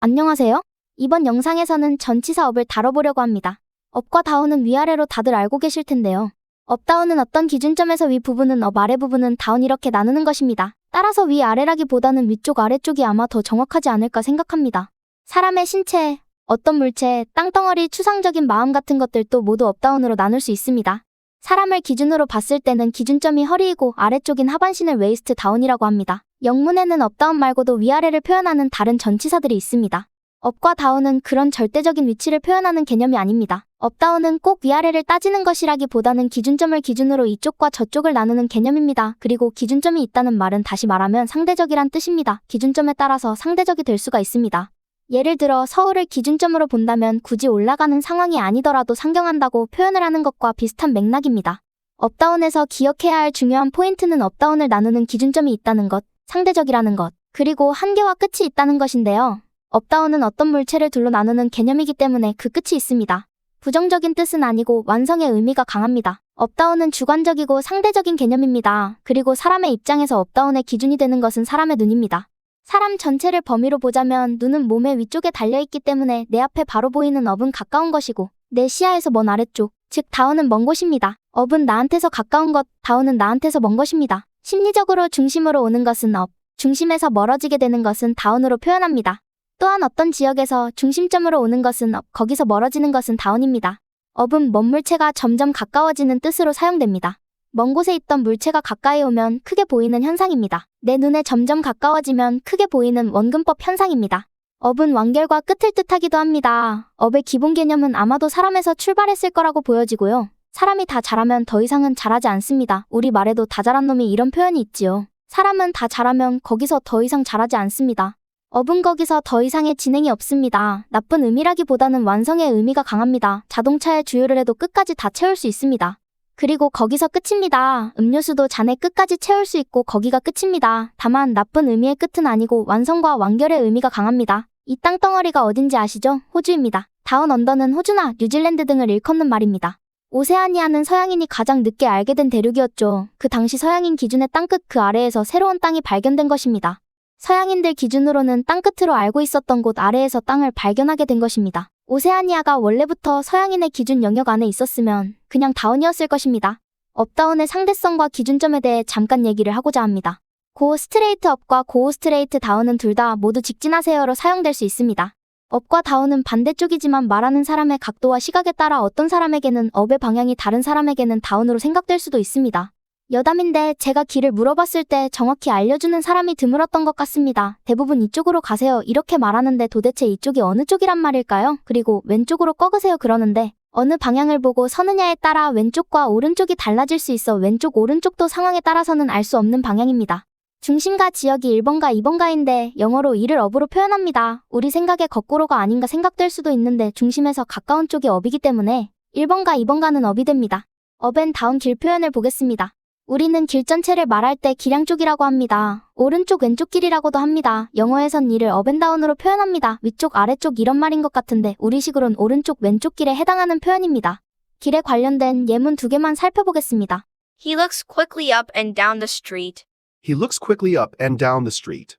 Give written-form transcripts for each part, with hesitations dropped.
안녕하세요. 이번 영상에서는 전치사 업을 다뤄보려고 합니다. 업과 다운은 위아래로 다들 알고 계실 텐데요. 업다운은 어떤 기준점에서 위 부분은 업, 아래 부분은 다운 이렇게 나누는 것입니다. 따라서 위아래라기보다는 위쪽 아래쪽이 아마 더 정확하지 않을까 생각합니다. 사람의 신체, 어떤 물체, 땅덩어리, 추상적인 마음 같은 것들도 모두 업다운으로 나눌 수 있습니다. 사람을 기준으로 봤을 때는 기준점이 허리이고 아래쪽인 하반신을 웨이스트 다운이라고 합니다. 영문에는 업다운 말고도 위아래를 표현하는 다른 전치사들이 있습니다. 업과 다운은 그런 절대적인 위치를 표현하는 개념이 아닙니다. 업다운은 꼭 위아래를 따지는 것이라기보다는 기준점을 기준으로 이쪽과 저쪽을 나누는 개념입니다. 그리고 기준점이 있다는 말은 다시 말하면 상대적이란 뜻입니다. 기준점에 따라서 상대적이 될 수가 있습니다. 예를 들어 서울을 기준점으로 본다면 굳이 올라가는 상황이 아니더라도 상경한다고 표현을 하는 것과 비슷한 맥락입니다. 업다운에서 기억해야 할 중요한 포인트는 업다운을 나누는 기준점이 있다는 것, 상대적이라는 것, 그리고 한계와 끝이 있다는 것인데요. 업다운은 어떤 물체를 둘로 나누는 개념이기 때문에 그 끝이 있습니다. 부정적인 뜻은 아니고 완성의 의미가 강합니다. 업다운은 주관적이고 상대적인 개념입니다. 그리고 사람의 입장에서 업다운의 기준이 되는 것은 사람의 눈입니다. 사람 전체를 범위로 보자면 눈은 몸의 위쪽에 달려있기 때문에 내 앞에 바로 보이는 업은 가까운 것이고 내 시야에서 먼 아래쪽, 즉 다운은 먼 곳입니다. 업은 나한테서 가까운 것, 다운은 나한테서 먼 것입니다. 심리적으로 중심으로 오는 것은 업, 중심에서 멀어지게 되는 것은 다운으로 표현합니다. 또한 어떤 지역에서 중심점으로 오는 것은 업, 거기서 멀어지는 것은 다운입니다. 업은 먼 물체가 점점 가까워지는 뜻으로 사용됩니다. 먼 곳에 있던 물체가 가까이 오면 크게 보이는 현상입니다. 내 눈에 점점 가까워지면 크게 보이는 원근법 현상입니다. 업은 완결과 끝을 뜻하기도 합니다. 업의 기본 개념은 아마도 사람에서 출발했을 거라고 보여지고요. 사람이 다 잘하면 더 이상은 잘하지 않습니다. 우리 말에도 다 잘한 놈이 이런 표현이 있지요. 사람은 다 잘하면 거기서 더 이상 잘하지 않습니다. 업은 거기서 더 이상의 진행이 없습니다. 나쁜 의미라기보다는 완성의 의미가 강합니다. 자동차에 주유를 해도 끝까지 다 채울 수 있습니다. 그리고 거기서 끝입니다. 음료수도 잔에 끝까지 채울 수 있고 거기가 끝입니다. 다만 나쁜 의미의 끝은 아니고 완성과 완결의 의미가 강합니다. 이 땅덩어리가 어딘지 아시죠? 호주입니다. 다운 언더는 호주나 뉴질랜드 등을 일컫는 말입니다. 오세아니아는 서양인이 가장 늦게 알게 된 대륙이었죠. 그 당시 서양인 기준의 땅끝 그 아래에서 새로운 땅이 발견된 것입니다. 서양인들 기준으로는 땅끝으로 알고 있었던 곳 아래에서 땅을 발견하게 된 것입니다. 오세아니아가 원래부터 서양인의 기준 영역 안에 있었으면 그냥 다운이었을 것입니다. 업다운의 상대성과 기준점에 대해 잠깐 얘기를 하고자 합니다. 고 스트레이트 업과 고 스트레이트 다운은 둘 다 모두 직진하세요로 사용될 수 있습니다. 업과 다운은 반대쪽이지만 말하는 사람의 각도와 시각에 따라 어떤 사람에게는 업의 방향이 다른 사람에게는 다운으로 생각될 수도 있습니다. 여담인데 제가 길을 물어봤을 때 정확히 알려주는 사람이 드물었던 것 같습니다. 대부분 이쪽으로 가세요 이렇게 말하는데 도대체 이쪽이 어느 쪽이란 말일까요? 그리고 왼쪽으로 꺾으세요 그러는데 어느 방향을 보고 서느냐에 따라 왼쪽과 오른쪽이 달라질 수 있어 왼쪽 오른쪽도 상황에 따라서는 알 수 없는 방향입니다. 중심가 지역이 1번가 2번가인데 영어로 이를 업으로 표현합니다. 우리 생각에 거꾸로가 아닌가 생각될 수도 있는데 중심에서 가까운 쪽이 업이기 때문에 1번가 2번가는 업이 됩니다. 업앤 다운 길 표현을 보겠습니다. 우리는 길 전체를 말할 때 길양 쪽이라고 합니다. 오른쪽 왼쪽 길이라고도 합니다. 영어에선 이를 업앤다운으로 표현합니다. 위쪽 아래쪽 이런 말인 것 같은데 우리식으론 오른쪽 왼쪽 길에 해당하는 표현입니다. 길에 관련된 예문 2개만 살펴보겠습니다. He looks quickly up and down the street. He looks quickly up and down the street.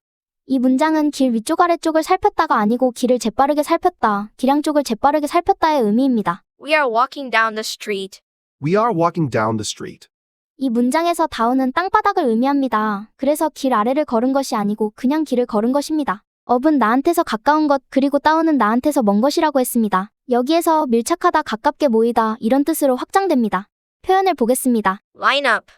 이 문장은 길 위쪽 아래쪽을 살폈다가 아니고 길을 재빠르게 살폈다, 길양 쪽을 재빠르게 살폈다의 의미입니다. We are walking down the street. We are walking down the street. 이 문장에서 다운은 땅바닥을 의미합니다. 그래서 길 아래를 걸은 것이 아니고 그냥 길을 걸은 것입니다. 업은 나한테서 가까운 것, 그리고 다운은 나한테서 먼 것이라고 했습니다. 여기에서 밀착하다, 가깝게 모이다 이런 뜻으로 확장됩니다. 표현을 보겠습니다. Line up.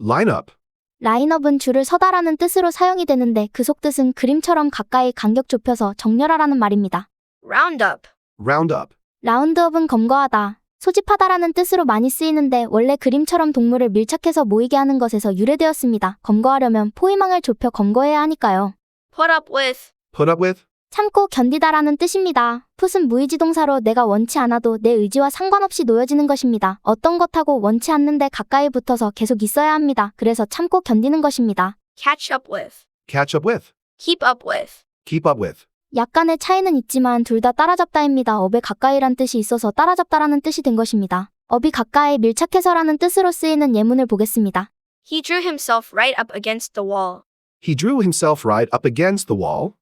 Line up. 라인업은 줄을 서다라는 뜻으로 사용이 되는데 그 속뜻은 그림처럼 가까이 간격 좁혀서 정렬하라는 말입니다. Round up. Round up. 라운드업은 검거하다, 소집하다라는 뜻으로 많이 쓰이는데 원래 그림처럼 동물을 밀착해서 모이게 하는 것에서 유래되었습니다. 검거하려면 포위망을 좁혀 검거해야 하니까요. Put up with. Put up with. 참고 견디다라는 뜻입니다. 풋은 무의지동사로 내가 원치 않아도 내 의지와 상관없이 놓여지는 것입니다. 어떤 것하고 원치 않는데 가까이 붙어서 계속 있어야 합니다. 그래서 참고 견디는 것입니다. Catch up with. Catch up with. Keep up with. Keep up with. 약간의 차이는 있지만 둘 다 따라잡다입니다. 업에 가까이란 뜻이 있어서 따라잡다라는 뜻이 된 것입니다. 업이 가까이 밀착해서라는 뜻으로 쓰이는 예문을 보겠습니다. He drew himself right up against the wall. He drew himself right up against the wall.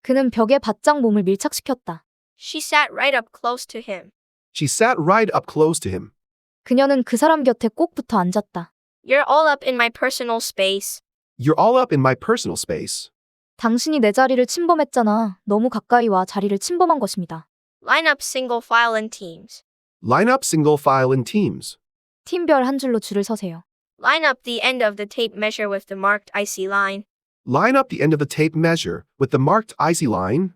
그는 벽에 바짝 몸을 밀착시켰다. She sat right up close to him. She sat right up close to him. 그녀는 그 사람 곁에 꼭 붙어 앉았다. You're all up in my personal space. You're all up in my personal space. 당신이 내 자리를 침범했잖아. 너무 가까이 와 자리를 침범한 것입니다. Line up single file and teams. Line up single file in teams. 팀별 한 줄로 줄을 서세요. Line up the end of the tape measure with the marked IC line. Line up the end of the tape measure with the marked IC line.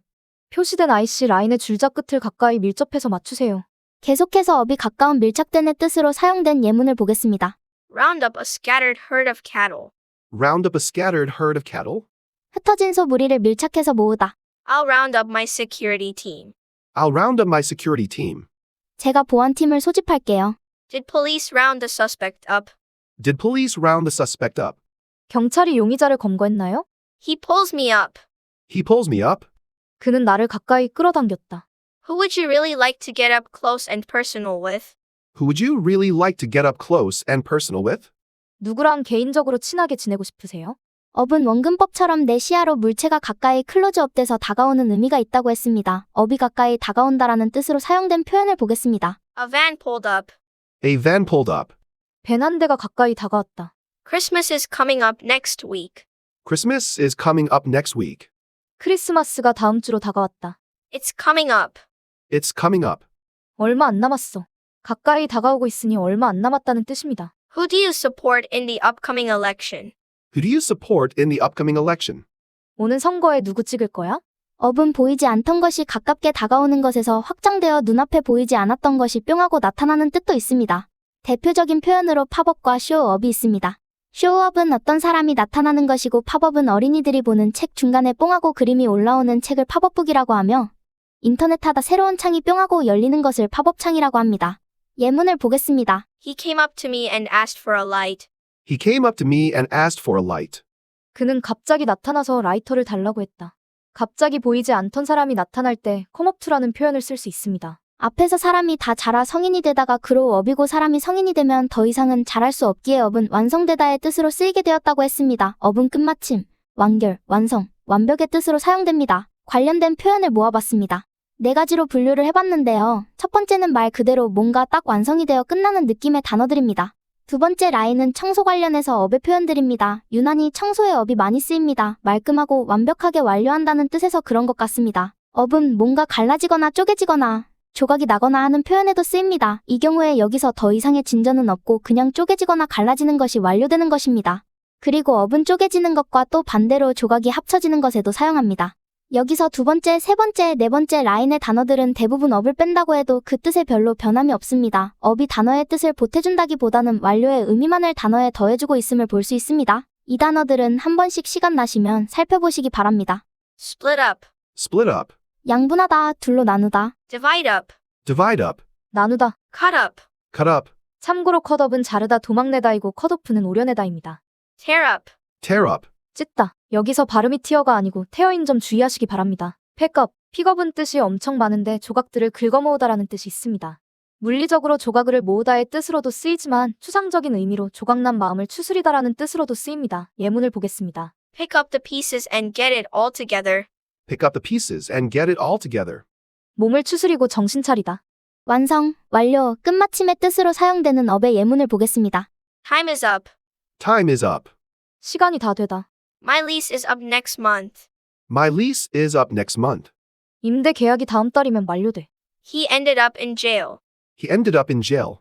표시된 IC 라인의 줄자 끝을 가까이 밀접해서 맞추세요. 계속해서 업이 가까운 밀착된의 뜻으로 사용된 예문을 보겠습니다. Round up a scattered herd of cattle. Round up a scattered herd of cattle. 흩어진 소 무리를 밀착해서 모으다. I'll round up my security team. I'll round up my security team. 제가 보안팀을 소집할게요. Did police round the suspect up? Did police round the suspect up? 경찰이 용의자를 검거했나요? He pulls me up. He pulls me up. 그는 나를 가까이 끌어당겼다. Who would you really like to get up close and personal with? Who would you really like to get up close and personal with? 누구랑 개인적으로 친하게 지내고 싶으세요? 업은 원근법처럼 내 시야로 물체가 가까이 클로즈업돼서 다가오는 의미가 있다고 했습니다. 업이 가까이 다가온다라는 뜻으로 사용된 표현을 보겠습니다. A van pulled up. A van pulled up. 벤 한 대가 가까이 다가왔다. Christmas is coming up next week. Christmas is coming up next week. 크리스마스가 다음 주로 다가왔다. It's coming up. It's coming up. 얼마 안 남았어. 가까이 다가오고 있으니 얼마 안 남았다는 뜻입니다. Who do you support in the upcoming election? Who do you support in the upcoming election? 오는 선거에 누구 찍을 거야? 업은 보이지 않던 것이 가깝게 다가오는 것에서 확장되어 눈앞에 보이지 않았던 것이 뿅하고 나타나는 뜻도 있습니다. 대표적인 표현으로 팝업과 쇼업이 있습니다. 쇼업은 어떤 사람이 나타나는 것이고 팝업은 어린이들이 보는 책 중간에 뽕하고 그림이 올라오는 책을 팝업북이라고 하며 인터넷 하다 새로운 창이 뿅하고 열리는 것을 팝업 창이라고 합니다. 예문을 보겠습니다. He came up to me and asked for a light. He came up to me and asked for a light. 그는 갑자기 나타나서 라이터를 달라고 했다. 갑자기 보이지 않던 사람이 나타날 때 컴업투라는 표현을 쓸 수 있습니다. 앞에서 사람이 다 자라 성인이 되다가 그로 업이고 사람이 성인이 되면 더 이상은 자랄 수 없기에 업은 완성되다의 뜻으로 쓰이게 되었다고 했습니다. 업은 끝마침, 완결, 완성, 완벽의 뜻으로 사용됩니다. 관련된 표현을 모아봤습니다. 4가지로 분류를 해봤는데요. 첫 번째는 말 그대로 뭔가 딱 완성이 되어 끝나는 느낌의 단어들입니다. 두 번째 라인은 청소 관련해서 업의 표현들입니다. 유난히 청소의 업이 많이 쓰입니다. 말끔하고 완벽하게 완료한다는 뜻에서 그런 것 같습니다. 업은 뭔가 갈라지거나 쪼개지거나 조각이 나거나 하는 표현에도 쓰입니다. 이 경우에 여기서 더 이상의 진전은 없고 그냥 쪼개지거나 갈라지는 것이 완료되는 것입니다. 그리고 업은 쪼개지는 것과 또 반대로 조각이 합쳐지는 것에도 사용합니다. 여기서 두 번째, 세 번째, 네 번째 라인의 단어들은 대부분 업을 뺀다고 해도 그 뜻에 별로 변함이 없습니다. 업이 단어의 뜻을 보태준다기보다는 완료의 의미만을 단어에 더해주고 있음을 볼 수 있습니다. 이 단어들은 한 번씩 시간 나시면 살펴보시기 바랍니다. Split up. Split up. 양분하다, 둘로 나누다. Divide up. Divide up. 나누다. Cut up. Cut up. 참고로 컷업은 자르다 도망내다이고 컷오프는 오려내다입니다. Tear up. Tear up. 찢다. 여기서 발음이 티어가 아니고 테어인 점 주의하시기 바랍니다. 팩업, 픽업은 뜻이 엄청 많은데 조각들을 긁어모으다라는 뜻이 있습니다. 물리적으로 조각을 모으다의 뜻으로도 쓰이지만 추상적인 의미로 조각난 마음을 추스리다라는 뜻으로도 쓰입니다. 예문을 보겠습니다. Pick up the pieces and get it all together. Pick up the pieces and get it all together. 몸을 추스리고 정신 차리다. 완성, 완료, 끝마침의 뜻으로 사용되는 업의 예문을 보겠습니다. Time is up. Time is up. 시간이 다 되다. My lease is up next month. My lease is up next month. 임대 계약이 다음 달이면 만료돼. He ended up in jail. He ended up in jail.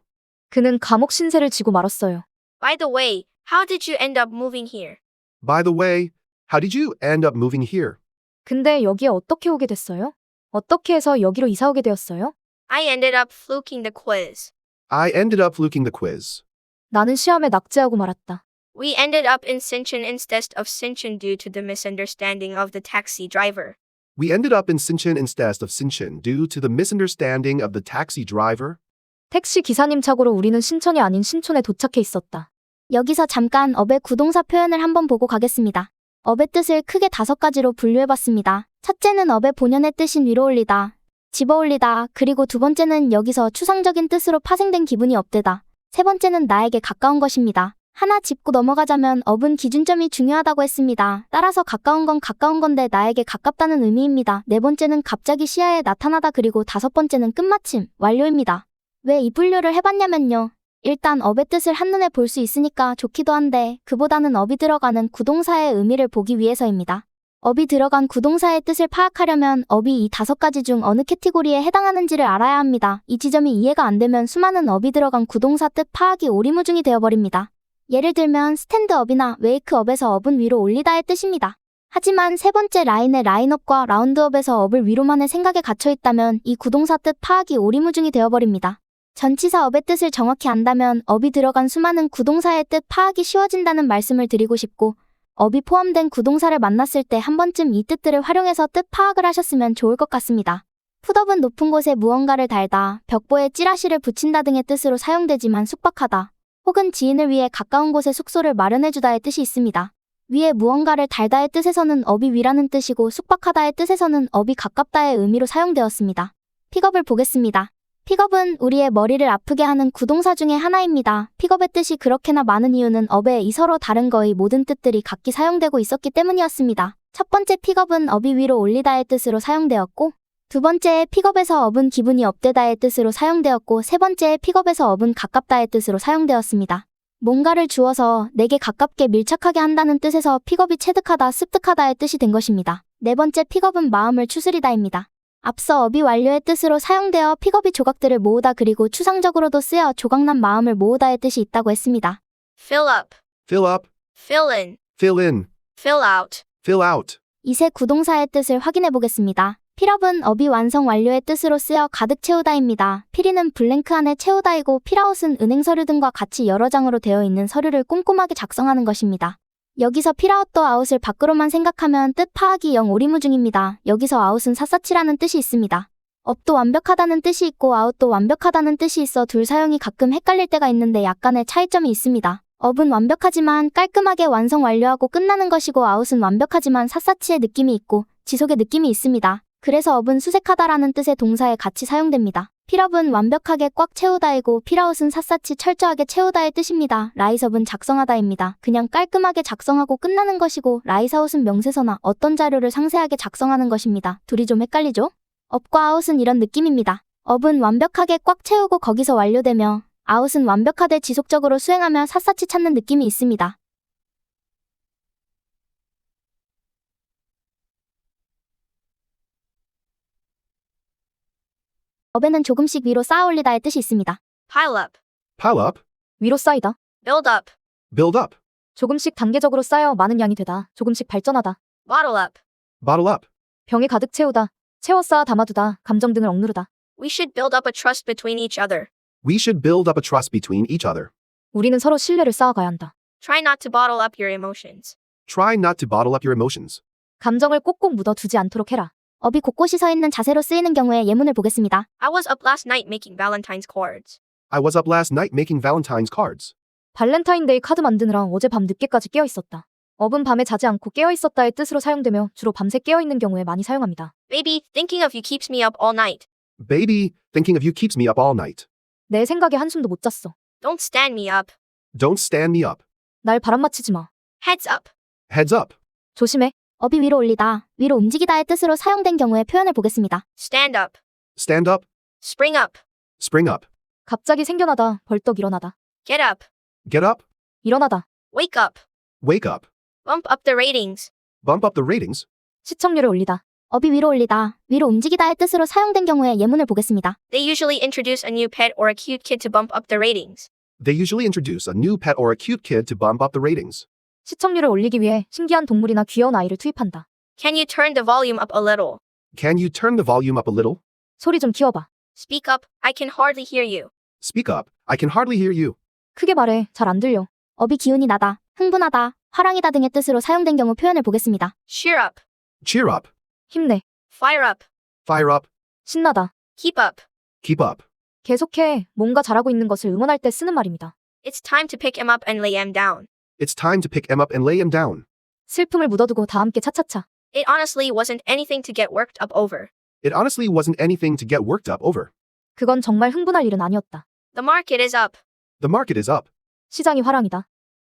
그는 감옥 신세를 지고 말았어요. By the way, how did you end up moving here? By the way, how did you end up moving here? 근데 여기에 어떻게 오게 됐어요? 어떻게 해서 여기로 이사 오게 되었어요? I ended up fluking the quiz. I ended up fluking the quiz. 나는 시험에 낙제하고 말았다. We ended up in Sinchon instead of Sinchon due to the misunderstanding of the taxi driver. We ended up in Sinchon instead of Sinchon due to the misunderstanding of the taxi driver. 택시 기사님 착오로 우리는 신천이 아닌 신촌에 도착해 있었다. 여기서 잠깐 업의 구동사 표현을 한번 보고 가겠습니다. 업의 뜻을 크게 5가지로 분류해봤습니다. 첫째는 업의 본연의 뜻인 위로 올리다, 집어 올리다, 그리고 두 번째는 여기서 추상적인 뜻으로 파생된 기분이 업되다. 세 번째는 나에게 가까운 것입니다. 하나 짚고 넘어가자면 업은 기준점이 중요하다고 했습니다. 따라서 가까운 건 가까운 건데 나에게 가깝다는 의미입니다. 네 번째는 갑자기 시야에 나타나다 그리고 다섯 번째는 끝마침, 완료입니다. 왜 이 분류를 해봤냐면요. 일단 업의 뜻을 한눈에 볼 수 있으니까 좋기도 한데 그보다는 업이 들어가는 구동사의 의미를 보기 위해서입니다. 업이 들어간 구동사의 뜻을 파악하려면 업이 이 다섯 가지 중 어느 캐티고리에 해당하는지를 알아야 합니다. 이 지점이 이해가 안 되면 수많은 업이 들어간 구동사 뜻 파악이 오리무중이 되어버립니다. 예를 들면 스탠드업이나 웨이크업에서 업은 위로 올리다의 뜻입니다. 하지만 세 번째 라인의 라인업과 라운드업에서 업을 위로만의 생각에 갇혀있다면 이 구동사 뜻 파악이 오리무중이 되어버립니다. 전치사 업의 뜻을 정확히 안다면 업이 들어간 수많은 구동사의 뜻 파악이 쉬워진다는 말씀을 드리고 싶고 업이 포함된 구동사를 만났을 때 한 번쯤 이 뜻들을 활용해서 뜻 파악을 하셨으면 좋을 것 같습니다. 풋업은 높은 곳에 무언가를 달다, 벽보에 찌라시를 붙인다 등의 뜻으로 사용되지만 숙박하다, 혹은 지인을 위해 가까운 곳에 숙소를 마련해주다의 뜻이 있습니다. 위에 무언가를 달다의 뜻에서는 업이 위라는 뜻이고 숙박하다의 뜻에서는 업이 가깝다의 의미로 사용되었습니다. 픽업을 보겠습니다. 픽업은 우리의 머리를 아프게 하는 구동사 중에 하나입니다. 픽업의 뜻이 그렇게나 많은 이유는 업에 이 서로 다른 거의 모든 뜻들이 각기 사용되고 있었기 때문이었습니다. 첫 번째 픽업은 업이 위로 올리다의 뜻으로 사용되었고, 두 번째의 픽업에서 업은 기분이 업되다의 뜻으로 사용되었고, 세 번째의 픽업에서 업은 가깝다의 뜻으로 사용되었습니다. 뭔가를 주어서 내게 가깝게 밀착하게 한다는 뜻에서 픽업이 체득하다, 습득하다의 뜻이 된 것입니다. 네 번째 픽업은 마음을 추스리다입니다. 앞서 업이 완료의 뜻으로 사용되어 픽업이 조각들을 모으다 그리고 추상적으로도 쓰여 조각난 마음을 모으다의 뜻이 있다고 했습니다. Fill up. Fill up, Fill in. fill in, Fill out. fill out. 이 세 구동사의 뜻을 확인해 보겠습니다. 필업은 업이 완성 완료의 뜻으로 쓰여 가득 채우다입니다. 필인은 블랭크 안에 채우다이고 필아웃은 은행 서류 등과 같이 여러 장으로 되어 있는 서류를 꼼꼼하게 작성하는 것입니다. 여기서 필아웃도 아웃을 밖으로만 생각하면 뜻 파악이 영 오리무중입니다. 여기서 아웃은 샅샅이라는 뜻이 있습니다. 업도 완벽하다는 뜻이 있고 아웃도 완벽하다는 뜻이 있어 둘 사용이 가끔 헷갈릴 때가 있는데 약간의 차이점이 있습니다. 업은 완벽하지만 깔끔하게 완성 완료하고 끝나는 것이고 아웃은 완벽하지만 샅샅이의 느낌이 있고 지속의 느낌이 있습니다. 그래서 업은 수색하다라는 뜻의 동사에 같이 사용됩니다. 필업은 완벽하게 꽉 채우다이고 필아웃은 샅샅이 철저하게 채우다의 뜻입니다. 라이스업은 작성하다입니다. 그냥 깔끔하게 작성하고 끝나는 것이고 라이스아웃은 명세서나 어떤 자료를 상세하게 작성하는 것입니다. 둘이 좀 헷갈리죠? 업과 아웃은 이런 느낌입니다. 업은 완벽하게 꽉 채우고 거기서 완료되며 아웃은 완벽하되 지속적으로 수행하며 샅샅이 찾는 느낌이 있습니다. 업에는 조금씩 위로 쌓아 올리다의 뜻이 있습니다. Pile up. Pile up, 위로 쌓이다. Build up. build up, 조금씩 단계적으로 쌓여 많은 양이 되다. 조금씩 발전하다. Bottle up. bottle up. 병에 가득 채우다. 채워 쌓아 담아두다. 감정 등을 억누르다. We should build up a trust between each other. We should build up a trust between each other. 우리는 서로 신뢰를 쌓아가야 한다. Try not to bottle up your emotions. Try not to bottle up your emotions. 감정을 꼭꼭 묻어두지 않도록 해라. 업이 곳곳이 서 있는 자세로 쓰이는 경우에 예문을 보겠습니다. I was up last night making Valentine's cards. I was up last night making Valentine's cards. 발렌타인데이 카드 만드느라 어제 밤 늦게까지 깨어 있었다. 업은 밤에 자지 않고 깨어 있었다의 뜻으로 사용되며 주로 밤새 깨어 있는 경우에 많이 사용합니다. Baby, thinking of you keeps me up all night. Baby, thinking of you keeps me up all night. 내 생각에 한숨도 못 잤어. Don't stand me up. Don't stand me up. 날 바람 맞히지 마. Heads up. Heads up. 조심해. 업이 위로 올리다, 위로 움직이다의 뜻으로 사용된 경우의 표현을 보겠습니다. Stand up. Stand up. Spring up. Spring up. 갑자기 생겨나다. 벌떡 일어나다. Get up. Get up. 일어나다. Wake up. Wake up. Bump up the ratings. Bump up the ratings. 시청률을 올리다. 업이 위로 올리다, 위로 움직이다의 뜻으로 사용된 경우의 예문을 보겠습니다. They usually introduce a new pet or a cute kid to bump up the ratings. They usually introduce a new pet or a cute kid to bump up the ratings. 시청률을 올리기 위해 신기한 동물이나 귀여운 아이를 투입한다. Can you turn the volume up a little? Can you turn the volume up a little? 소리 좀 키워봐. Speak up. I can hardly hear you. Speak up. I can hardly hear you. 크게 말해. 잘 안 들려. 업이 기운이 나다, 흥분하다, 화랑이다 등의 뜻으로 사용된 경우 표현을 보겠습니다. Cheer up. Cheer up. 힘내. Fire up. Fire up. 신나다. Keep up. Keep up. 계속해. 뭔가 잘하고 있는 것을 응원할 때 쓰는 말입니다. It's time to pick him up and lay him down. It's time to pick him up and lay him down. 슬픔을 묻어두고 다 함께 차차차. It honestly wasn't anything to get worked up over. It honestly wasn't anything to get worked up over. 그건 정말 흥분할 일은 아니었다. The market is up. The market is up. 시장이 화랑이다.